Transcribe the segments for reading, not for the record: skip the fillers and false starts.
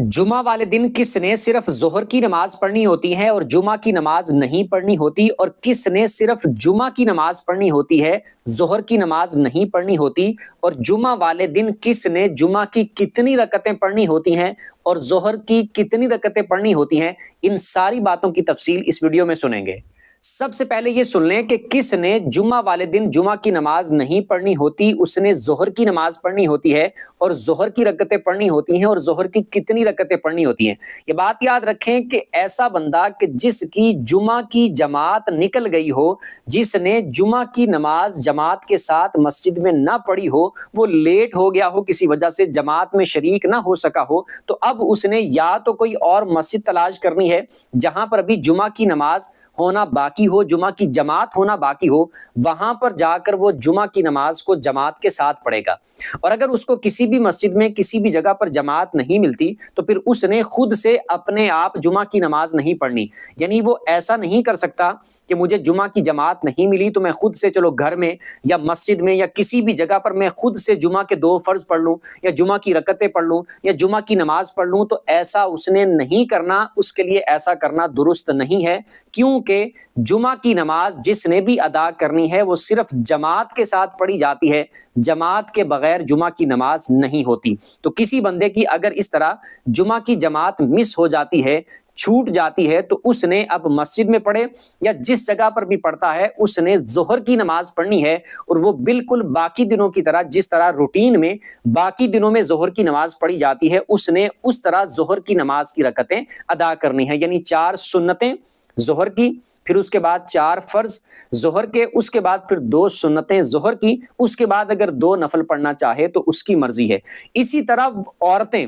जुमा वाले दिन किसने सिर्फ ज़ोहर की नमाज पढ़नी होती है और जुमा की नमाज नहीं पढ़नी होती, और किसने सिर्फ जुमा की नमाज पढ़नी होती है, ज़ोहर की नमाज नहीं पढ़नी होती, और जुमा वाले दिन किसने जुमा की कितनी रकतें पढ़नी होती हैं और ज़ोहर की कितनी रकतें पढ़नी होती हैं, इन सारी बातों की तफसील इस वीडियो में सुनेंगे। सबसे पहले ये सुन लें कि किसने जुमा वाले दिन जुमा की नमाज नहीं पढ़नी होती, उसने ज़ोहर की नमाज पढ़नी होती है और ज़ोहर की रकतें पढ़नी होती हैं, और ज़ोहर की कितनी रकतें पढ़नी होती हैं। ये बात याद रखें कि ऐसा बंदा कि जिसकी जुमा की जमात निकल गई हो, जिसने जुमा की नमाज जमात के साथ मस्जिद में ना पढ़ी हो, वो लेट हो गया हो, किसी वजह से जमात में शरीक ना हो सका हो, तो अब उसने या तो कोई और मस्जिद तलाश करनी है जहां पर अभी जुमा की नमाज होना बाकी हो, जुमा की जमात होना बाकी हो, वहां पर जाकर वो जुमा की नमाज को जमात के साथ पढ़ेगा। और अगर उसको किसी भी मस्जिद में किसी भी जगह पर जमात नहीं मिलती तो फिर उसने खुद से अपने आप जुमा की नमाज नहीं पढ़नी। यानी वो ऐसा नहीं कर सकता कि मुझे जुमा की जमात नहीं मिली तो मैं खुद से चलो घर में या मस्जिद में या किसी भी जगह पर मैं खुद से जुमा के 2 फर्ज पढ़ लूं या जुमा की रकतें पढ़ लूं या जुमा की नमाज पढ़ लूं, तो ऐसा उसने नहीं करना। उसके लिए ऐसा करना दुरुस्त नहीं है, क्योंकि जुमा की नमाज जिसने भी अदा करनी है वो सिर्फ जमात के साथ पढ़ी जाती है, जमात के बगैर जुमा की नमाज नहीं होती। तो किसी बंदे की अगर इस तरह जुमा की जमात मिस हो जाती है, छूट जाती है, तो उसने अब मस्जिद में पढ़े या जिस जगह पर भी पढ़ता है उसने ज़ोहर की नमाज पढ़नी है, और वो बिल्कुल बाकी दिनों की तरह जिस तरह रूटीन में बाकी दिनों में ज़ोहर की नमाज पढ़ी जाती है, उसने उस तरह ज़ोहर की नमाज की रकतें अदा करनी है। यानी 4 सुन्नतें ज़ोहर की, फिर उसके बाद 4 फर्ज ज़ोहर के, उसके बाद फिर 2 सुन्नतें ज़ोहर की, उसके बाद अगर 2 नफल पढ़ना चाहे तो उसकी मर्जी है। इसी तरह औरतें,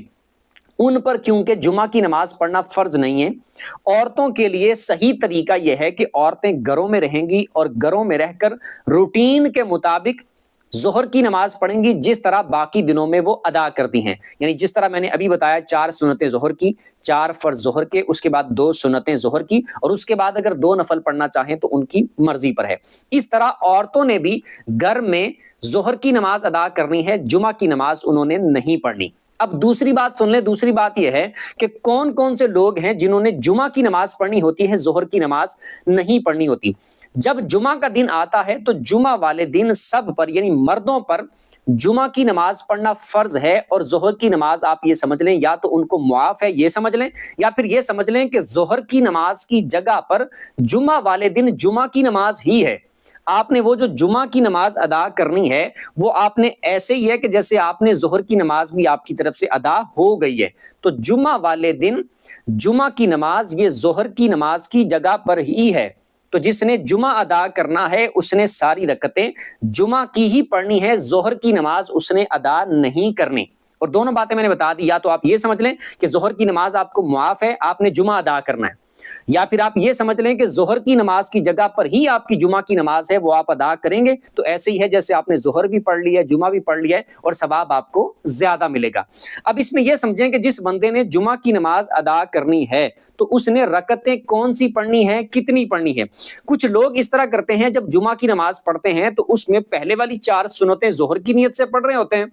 उन पर क्योंकि जुमा की नमाज पढ़ना फर्ज नहीं है, औरतों के लिए सही तरीका यह है कि औरतें घरों में रहेंगी और घरों में रहकर रूटीन के मुताबिक ज़ोहर की नमाज पढ़ेंगी जिस तरह बाकी दिनों में वो अदा करती हैं। यानी जिस तरह मैंने अभी बताया, 4 सुन्नतें ज़ोहर की, 4 फर्ज ज़ोहर के, उसके बाद 2 सुन्नतें ज़ोहर की, और उसके बाद अगर 2 नफल पढ़ना चाहें तो उनकी मर्जी पर है। इस तरह औरतों ने भी घर में ज़ोहर की नमाज अदा करनी है, जुमा की नमाज उन्होंने नहीं पढ़नी। अब दूसरी बात सुन ले, दूसरी बात यह है कि कौन कौन से लोग हैं जिन्होंने जुमा की नमाज पढ़नी होती है, ज़ोहर की नमाज नहीं पढ़नी होती। जब जुमा का दिन आता है तो जुमा वाले दिन सब पर यानी मर्दों पर जुमा की नमाज पढ़ना फर्ज है, और ज़ोहर की नमाज आप ये समझ लें या तो उनको मुआफ है ये समझ लें, या फिर ये समझ लें कि ज़ोहर की नमाज की जगह पर जुमा वाले दिन जुमा की नमाज ही है। आपने वो जो जुमा की नमाज अदा करनी है वो आपने ऐसे ही है कि जैसे आपने ज़ोहर की नमाज भी आपकी तरफ से अदा हो गई है। तो जुमा वाले दिन जुमा की नमाज ये ज़ोहर की नमाज की जगह पर ही है। तो जिसने जुमा अदा करना है उसने सारी रकतें जुमा की ही पढ़नी है, ज़ोहर की नमाज उसने अदा नहीं करनी। और दोनों बातें मैंने बता दी, या तो आप ये समझ लें कि ज़ोहर की नमाज आपको मुआफ है, आपने जुमा अदा करना है, या फिर आप ये समझ लें कि ज़ोहर की नमाज की जगह पर ही आपकी जुमा की नमाज है, वो आप अदा करेंगे। तो ऐसे ही है जैसे आपने ज़ोहर भी पढ़ लिया है, जुमा भी पढ़ लिया है, और सवाब आपको ज्यादा मिलेगा। अब इसमें यह समझें कि जिस बंदे ने जुमा की नमाज अदा करनी है तो उसने रकतें कौन सी पढ़नी है, कितनी पढ़नी है। कुछ लोग इस तरह करते हैं, जब जुमा की नमाज पढ़ते हैं तो उसमें पहले वाली 4 सुन्नतें ज़ोहर की नियत से पढ़ रहे होते हैं,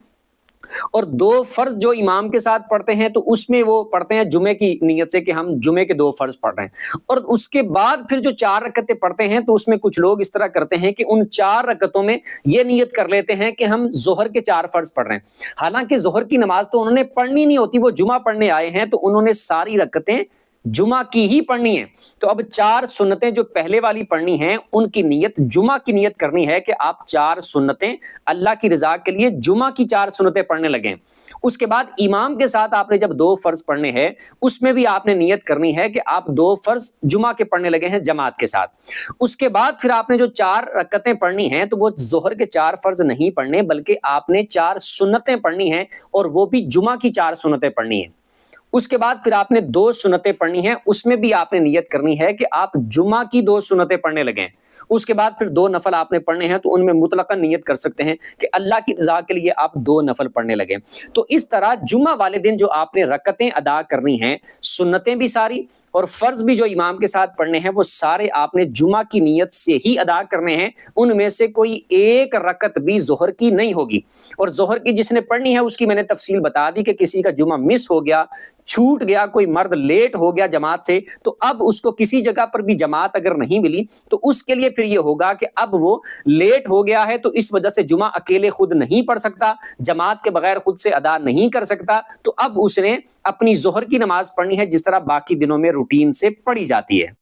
और 2 फर्ज जो इमाम के साथ पढ़ते हैं तो उसमें वो पढ़ते हैं जुमे की नियत से कि हम जुमे के 2 फर्ज पढ़ रहे हैं। और उसके बाद फिर जो 4 रकतें पढ़ते हैं तो उसमें कुछ लोग इस तरह करते हैं कि उन 4 रकतों में ये नियत कर लेते हैं कि हम ज़ोहर के 4 फर्ज पढ़ रहे हैं। हालांकि ज़ोहर की नमाज तो उन्होंने पढ़नी नहीं होती, वो जुमा पढ़ने आए हैं तो उन्होंने सारी रकतें जुमा की ही पढ़नी है। तो अब 4 सुन्नतें जो पहले वाली पढ़नी है उनकी नियत जुमा की नियत करनी है कि आप 4 सुन्नतें अल्लाह की रजा के लिए जुमा की 4 सुन्नतें पढ़ने लगे। उसके बाद इमाम के साथ आपने जब 2 फर्ज पढ़ने हैं उसमें भी आपने नियत करनी है कि आप 2 फर्ज जुमा के पढ़ने लगे हैं जमात के साथ। उसके बाद फिर आपने जो 4 रकतें पढ़नी हैं तो वो ज़ोहर के 4 फर्ज नहीं पढ़ने, बल्कि आपने 4 सुन्नतें पढ़नी हैं, और वो भी जुमा की 4 सुन्नतें पढ़नी है। उसके बाद फिर आपने 2 सुन्नतें पढ़नी है, उसमें भी आपने नियत करनी है कि आप जुमा की 2 सुन्नतें पढ़ने लगे। उसके बाद फिर 2 नफल आपने पढ़ने हैं तो उनमें मुतलकन नियत कर सकते हैं कि अल्लाह की रजा के लिए आप 2 नफल पढ़ने लगे। तो इस तरह जुमा वाले दिन जो आपने रकतें अदा करनी हैं, सुन्नतें भी सारी और फर्ज भी जो इमाम के साथ पढ़ने हैं वो सारे आपने जुमा की नियत से ही अदा करने हैं। उनमें से कोई एक रकत भी ज़ोहर की नहीं होगी। और ज़ोहर की जिसने पढ़नी है उसकी मैंने तफसील बता दी कि किसी का जुमा मिस हो गया, چھوٹ گیا, کوئی مرد لیٹ ہو گیا جماعت سے, تو اب اس کو کسی جگہ پر بھی جماعت اگر نہیں ملی تو اس کے لیے پھر یہ ہوگا کہ اب وہ لیٹ ہو گیا ہے تو اس وجہ سے جمعہ اکیلے خود نہیں پڑھ سکتا, جماعت کے بغیر خود سے ادا نہیں کر سکتا, تو اب اس نے اپنی ظہر کی نماز پڑھنی ہے جس طرح باقی دنوں میں روٹین سے پڑھی جاتی ہے.